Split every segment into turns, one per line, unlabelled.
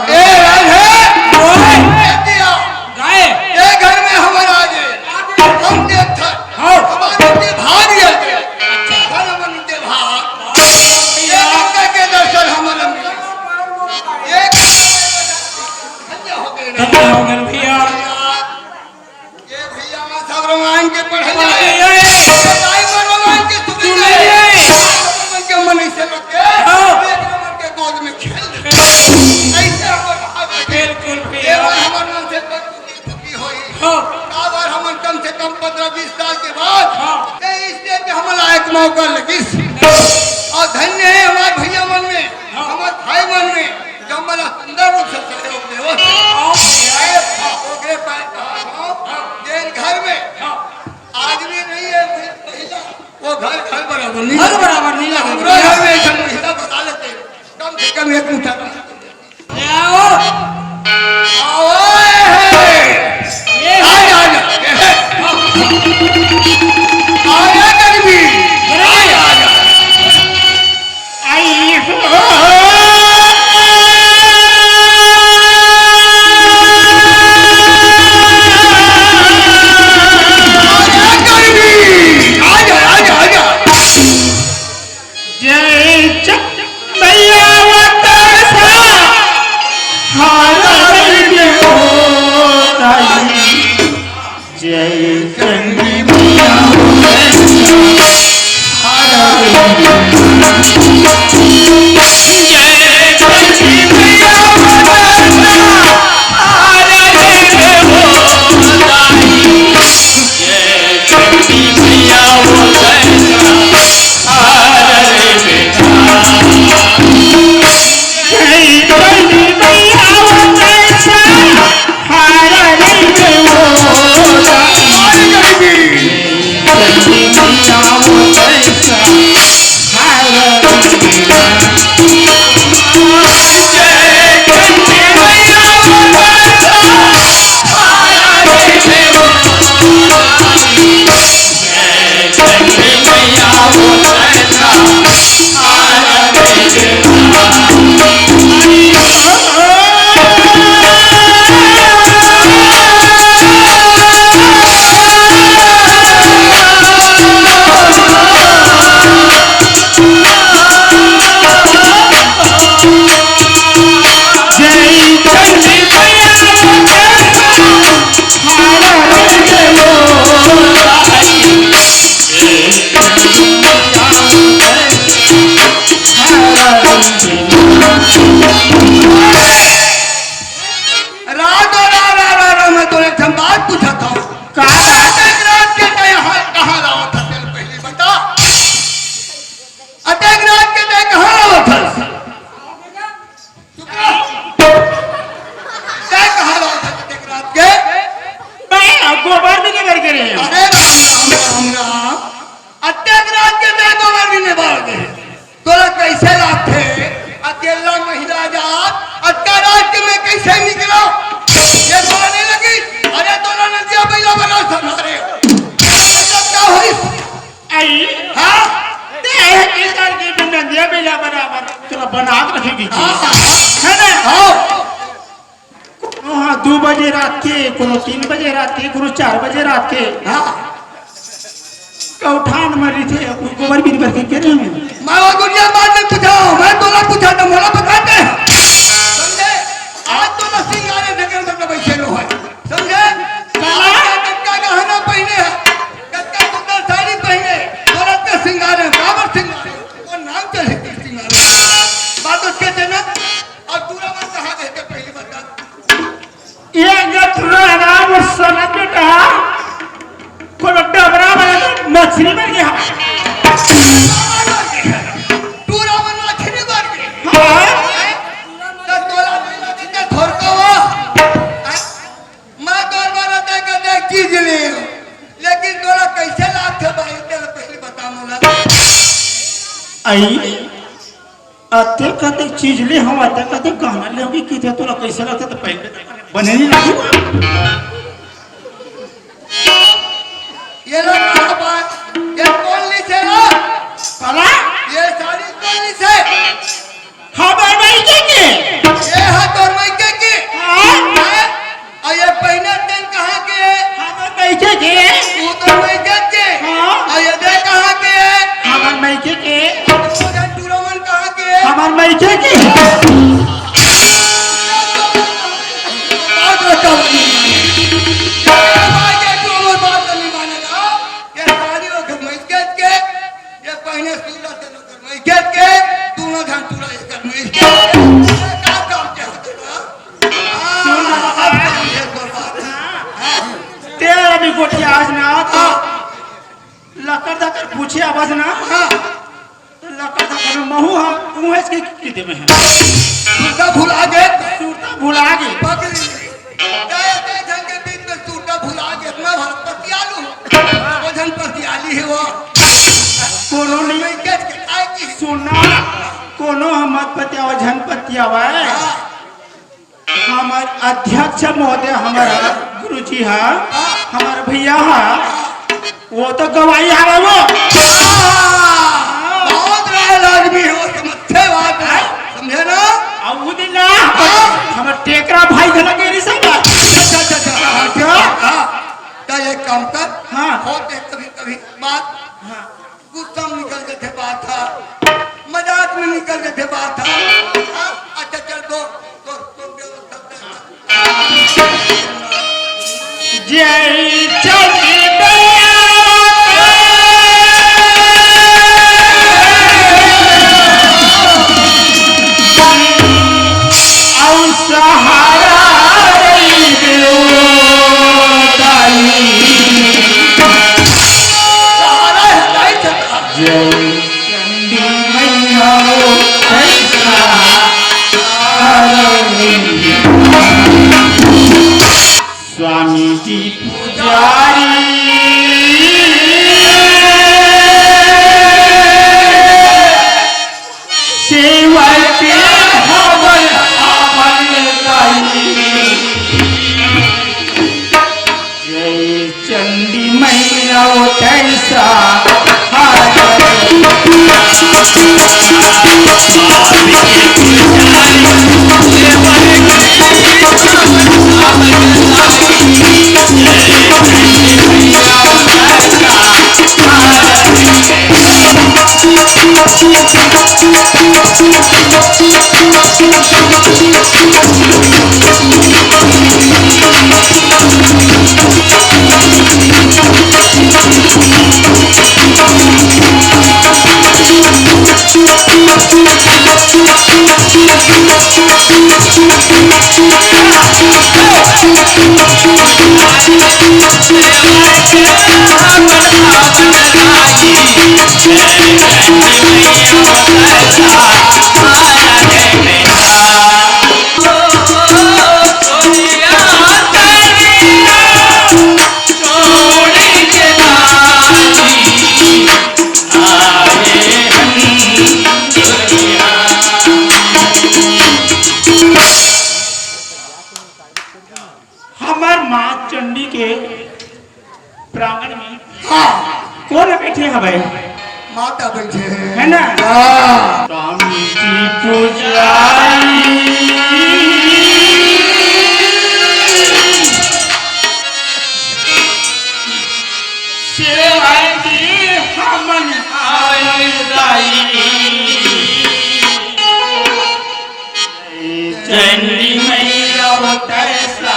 ए राधे भैया
ये भैया मैं सब रोमान के पढ़ जाए के मन से लग के के गोद में खेल ऐसे
बिल्कुल भैया
हमर मन से दुखी होई काबर हमन कम से कम 15-20 साल के बाद इसलिए पे हम लायक मौका लगी और धन्य है हमारे भैया मन में हमारे भाई मन में जमला सुंदर रूप से सहयोग देव ओकरे पास जेल घर में आदमी नहीं है महिला वो घर बराबर नहीं लगा घर में ऐसा महिला बता लेते कम से कम एक मुठा आओ आओ आया गर्मी आया आई
दो बजे रात के कोनो 3 बजे रात के कोनो 4 बजे रात के उठान मरी थे गोबर भी करके कह रहे हैं
मैं वो दुनिया बाद में पूछा मैं तोला पूछा तो मोला बताते समझे आज तो ना सिंगारे नगर मतलब ऐसे लो है समझे काला कटका गहना पहने है कटका सुंदर साड़ी पहने औरत के सिंगारे काबर सिंगारे वो नाम चले सिंगारे बात उसके जना और दूरा मत कहा देते पहली बता
ये गथुरा नाम सनत बेटा कोनो डबरा वाला मछली बन गया
दूरा मन मछली बन गई हां तो तोला जितने थोर को मैं तोर बारा देख देख चीज ले लेकिन तोला कैसे लाग थे भाई तेरे पहले बता मोला
आई अते कते चीज ले हम अते कते गहना ले होगी कि तोला कैसे लगता तो पहले बने नहीं लगी
ये लोग कहां बात ये कौन ली से ना
काला
ये सारी कौन ली से
हमार भाई के
ये हाथ और मैं के हां और ये पहले दिन कहां के
हमार भाई के
तू तो मैं के
हां
और ये दे कहां के
हमार भाई के
तो जान टूरमन कहां के
हमार भाई के गोटी आज ना तो लकड़ दकर पूछे आवाज ना तो लकड़ दकर महू हा मुहे के किते में है
सूरता भुला गए
सूरता भुला गई
पकड़ी जाए दे जंग के बीच में सूरता भुला गए मैं भर पतियालू वजन पतियाली है वो
कोनो नहीं
के आएगी
सुना कोनो हम मत पतियावा झन पतियावा हमार अध्यक्ष महोदय हमारा गुरुजी हा हमारा भैया हा वो तो गवाही हवा वो
बहुत राय आदमी है वो समझते बात है समझे ना
अब वो दिन ना हमारा टेकरा भाई घर लगे नहीं सब
क्या एक काम कर
हाँ
होते कभी कभी बात गुस्सा में निकल गए थे बात था मजाक में निकल गए थे बात था अच्छा चल दो
जय चली सहारा जय चंडी मैया स्वामी जी पुजारी सेवक हवन हवन गाई जय चंडी मैया तैसा हमार माँ चंडी के प्रांगण में कौन बैठे हैं भाई
माता बैठे हैं
है ना स्वामी जी पुजारी सेवाई जी हमन आए दाई चंडी मैया तैसा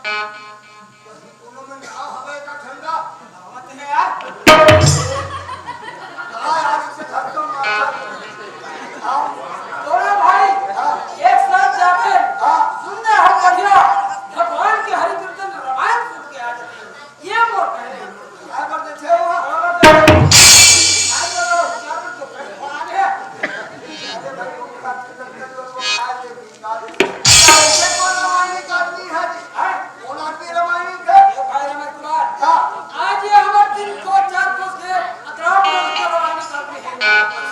दोनों में क्या हवा का ठंडा
आवत है यार
आज से धक्का मार
दोनों भाई एक साथ जाके सुनने हम बढ़िया भगवान के हरि कीर्तन रामायण सुन के आ जाते हैं ये मोर कहने
क्या करते थे वो
आज चलो चार तो पेट भरा है
अरे भाई वो खाते करते तो खा ले ऐसे कौन रवानी करती है जी कौन आदमी रवानी के
ये भाई रमेश कुमार आज ये हमारे दिन को चार कोस के अतराव को रवाना करते हैं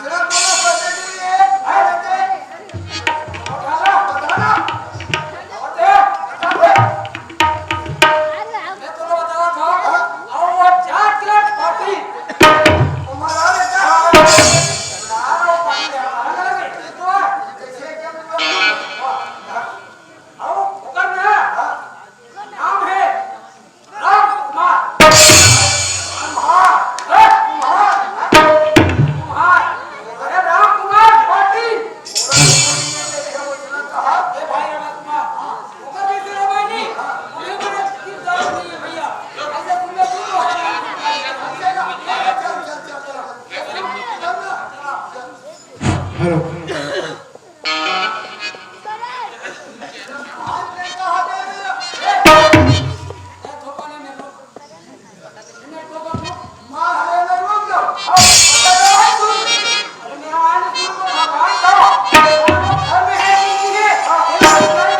सिर्फ बोला करते नहीं है
उठाला
बताना
होते मैं तो बतावा था और वो जाट के पार्टी
तुम्हारा ने क्या
नारो पार्टी हमारा लगे तो
कैसे क्या
आओ उकर ना नाम है राम कुमार अरे राम कुमार पार्टी ए भाई राम कुमार उकर भी तेरा भाई नहीं मुझे बड़े तीन दाव नहीं है भैया ऐसे तुमने क्यों
हेलो
थोपाने में लो इन्हें थोपा लो अरे मेरा आने सुन को भगवान करो घर में है नहीं है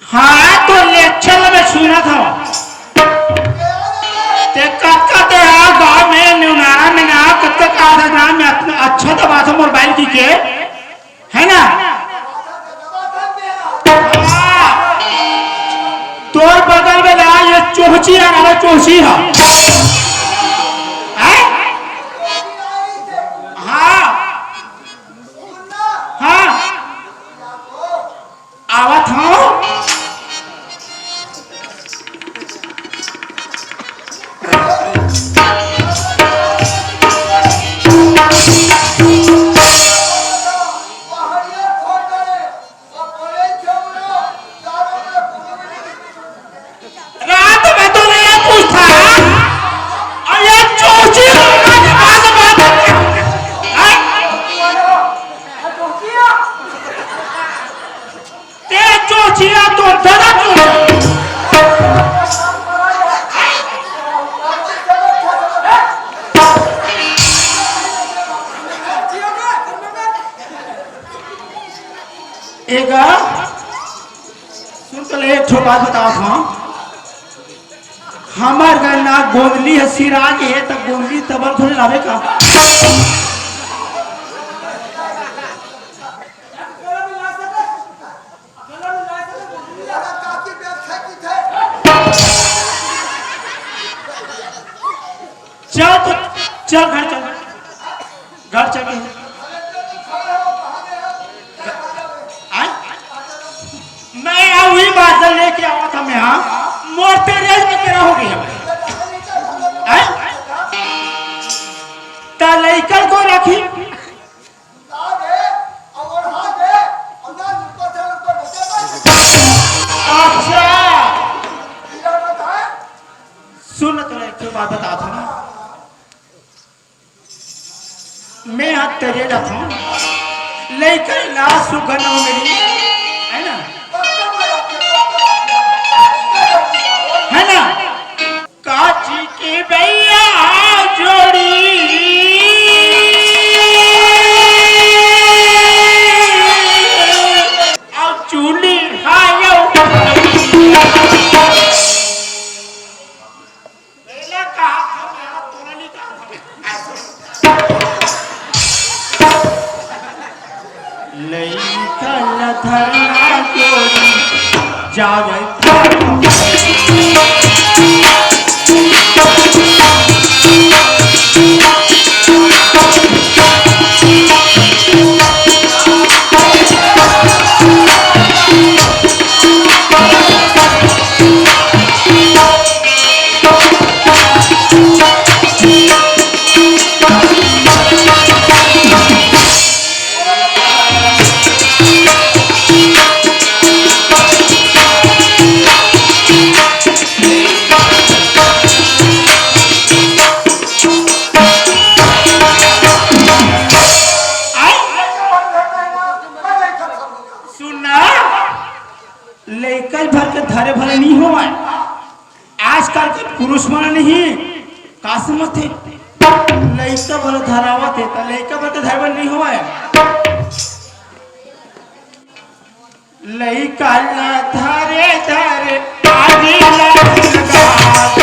हाँ तो लेक्चर में सुना था ते कक्का ते गाँव में न्यूनारा में ना कत्ते का आधा नाम में अपना अच्छा दबा था मोबाइल की के है ना हाँ, तोर बगल में ना ये चोहची है ना चोहची है हैं? हाँ हाँ आवत हूँ रात में तो नहीं पूछा और ये चोची ते चोचिया तो दादा एक सुन तो एक ठो बात बताओ था हमार गन्ना गोंदली है सिराज है तो गोंदली तबल थोड़े लावे का चल तो चल घर चल के आय? मैं वही बात लेके आवा था मैं यहाँ मोरते रेज में तेरा हो गया लइकन को रखी अच्छा सुन तुला एक बात बताता हूँ ना, मैं हाथ तेरे जाता हूँ लेकर लाश सुगन हो मेरी, है ना, है ना, काची की भैया जोड़ी और चूली हायो पहले कहा था मेरा तूने नहीं कहा लइका लथड़ा जोड़ी जावे लेकर भर के धरे भरे नहीं हो आजकल के पुरुष मन नहीं कासमत थे लइका भर धरावत है तो लइका भर के धरे भर नहीं हो लइका ला धरे धरे आगे लगाते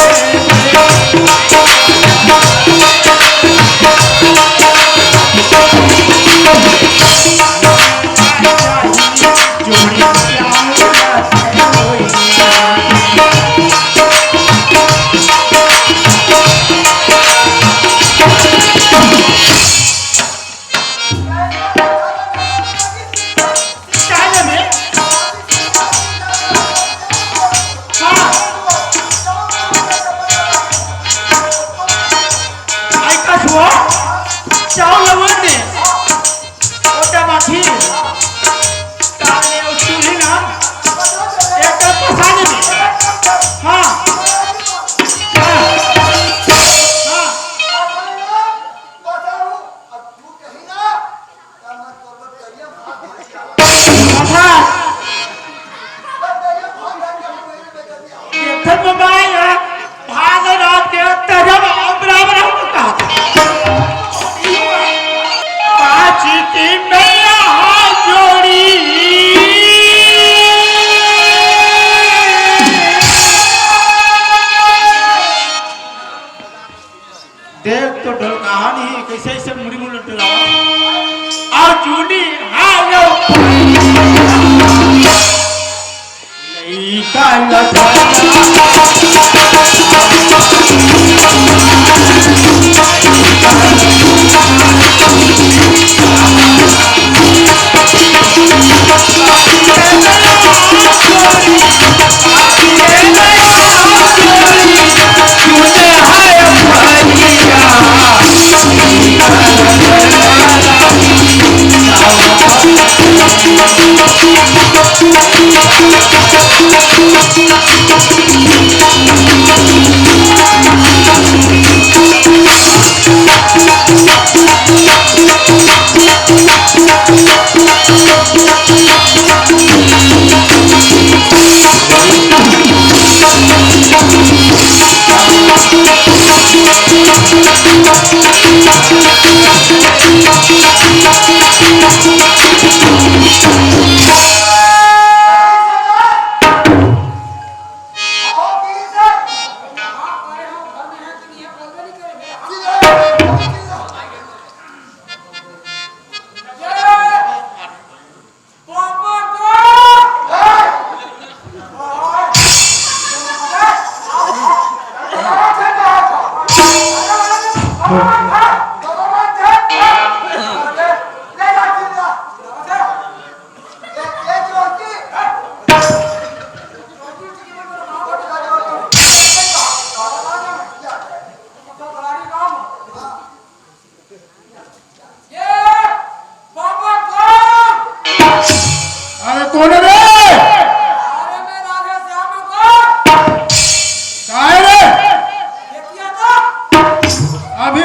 देख तो ढोल कहानी कैसे ऐसे मुड़ी मुड़ी डलावा और चूड़ी हालो लइका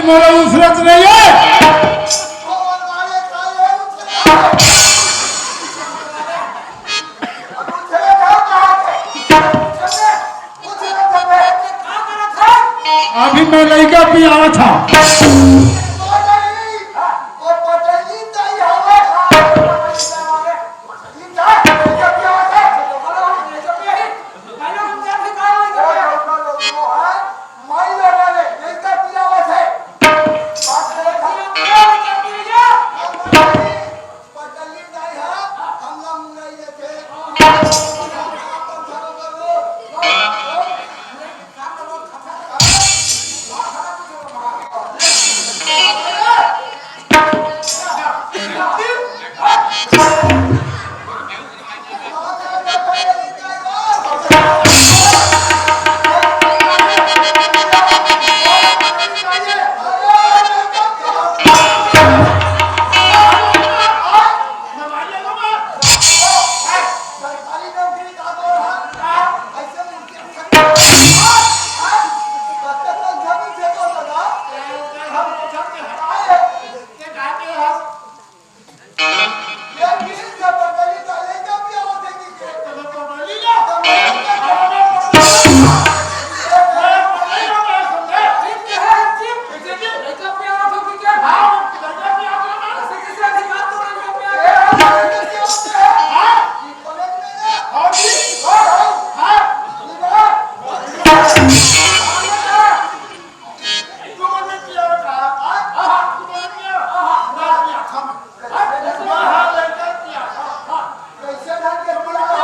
मोला उसरत नहीं है
और वाले काले उठे अब उठे कहां थे उठे
क्या करा था
अभी मैं लड़का भी आया था
और पटली नहीं हवे ये जा क्या किया है माई लगा ले नहीं का पिया हुआ है पटली नहीं है हम ना मुंगई थे सरकारी नौकरी का तो ऐसे जमीन से तो लगा ये किस का पटली का लेकर भी आवाज़ के कैसे ढंग के पिया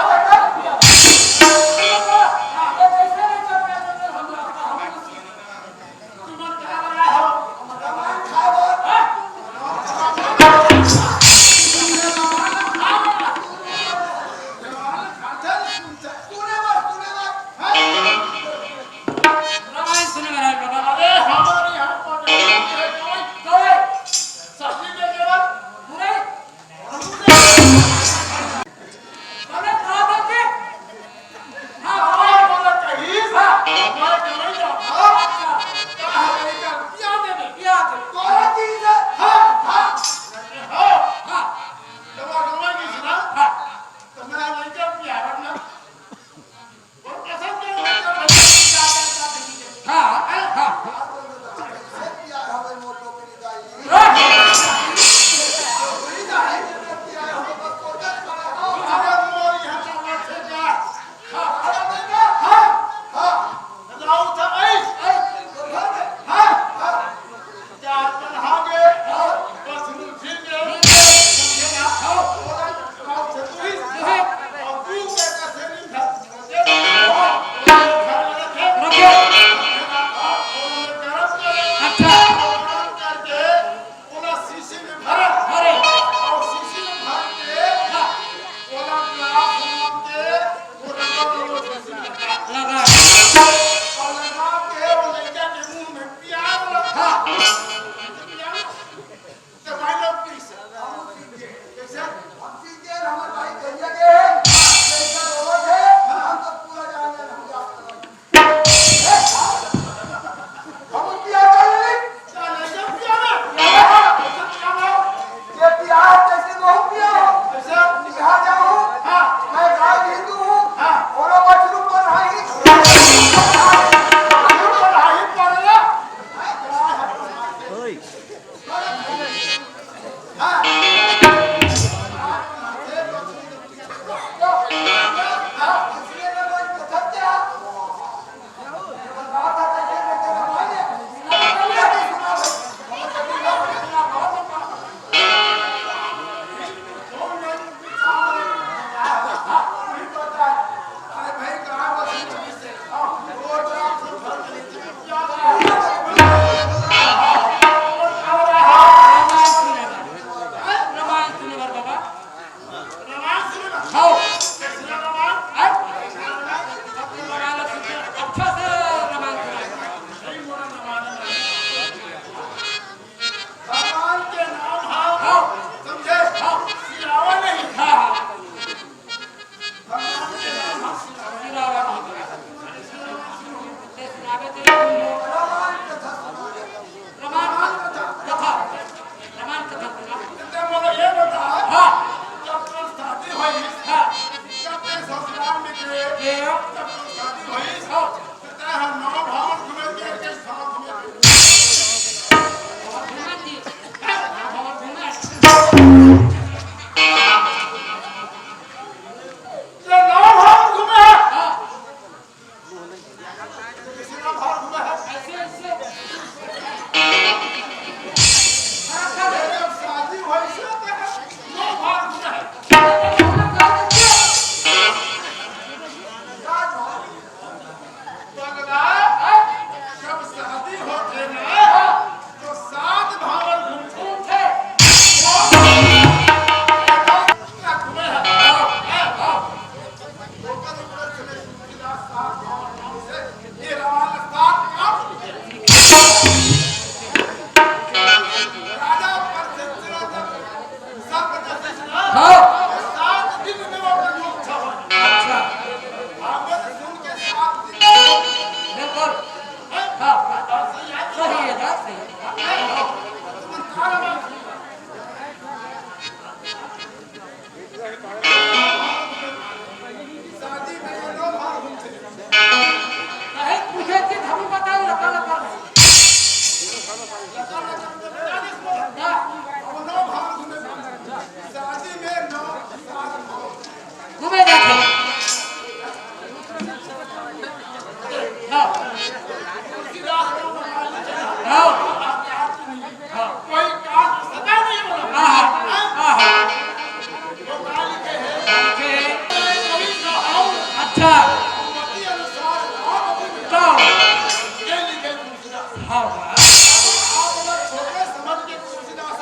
हाँ बा
आप लोग छोटे समझ के तुलसीदास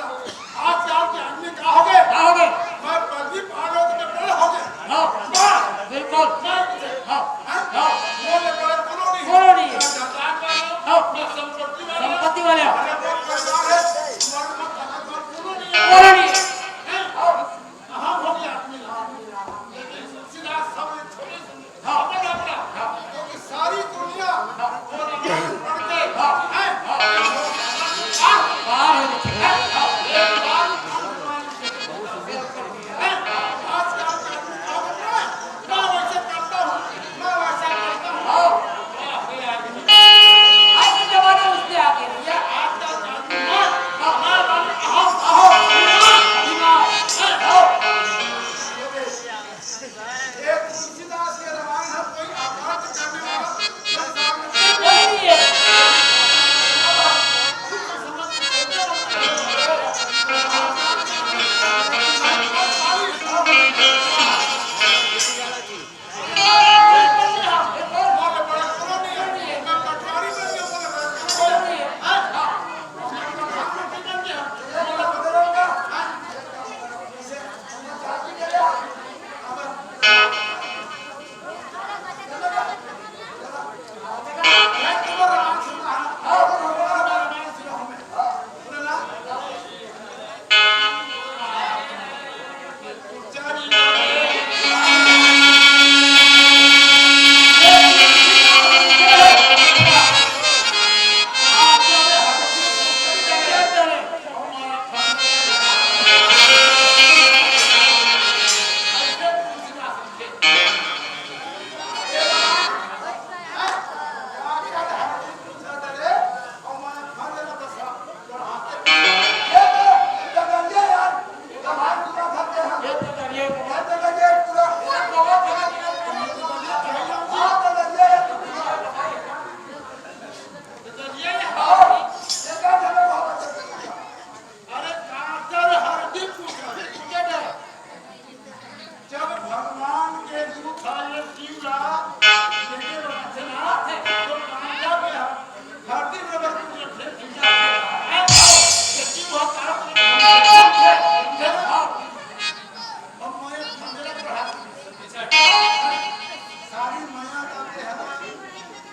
आज के आदमी क्या हो गए मैं पदवी पालो तो बड़े हो गए
हाँ बिल्कुल हाँ हाँ
बोले बड़े
कॉलोनी हाँ
संपत्ति
संपत्ति वाले
वाले
कॉलोनी
हाँ हो गया आदमी लेकिन तुलसीदास सब छोटे क्योंकि सारी दुनिया पढ़ के
बाहर हो जाए आज के जमाने उससे आगे भैया
तुलसीदास के रामायण है कोई अपराध करने वाला संसार में
नहीं है
जब भगवान के दूत आए शिवला लेके बनाते ना तो कांटा पे हरदी नगर को रखे खिंचा है कि वो तारा अब मैं मंदिर पढ़ा सारी माया जाते हैं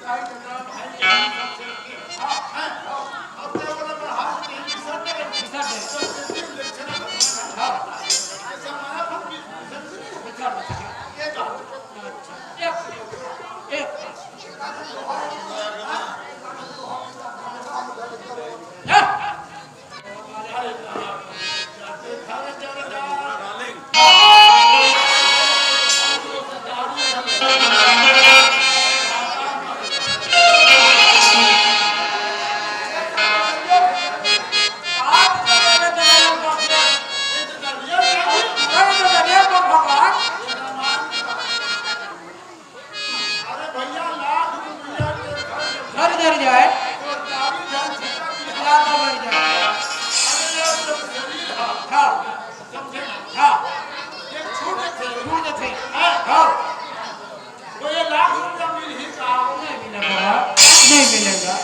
चाहे चंद्रा भाई सबसे हां अब तो बोले पढ़ा के सब लेक्चर हां ऐसा माया फट अरे भैया लाख रुपया के
घर इधर जाए
और तारी जान छिटा भी
ज्यादा बढ़ जाए
अरे ये तो शरीर है
हाँ
समझे ना
हाँ
ये छोटे थे
छूट थे
हाँ वो ये लाख रुपया मिल ही का
नहीं मिलेगा नहीं मिलेगा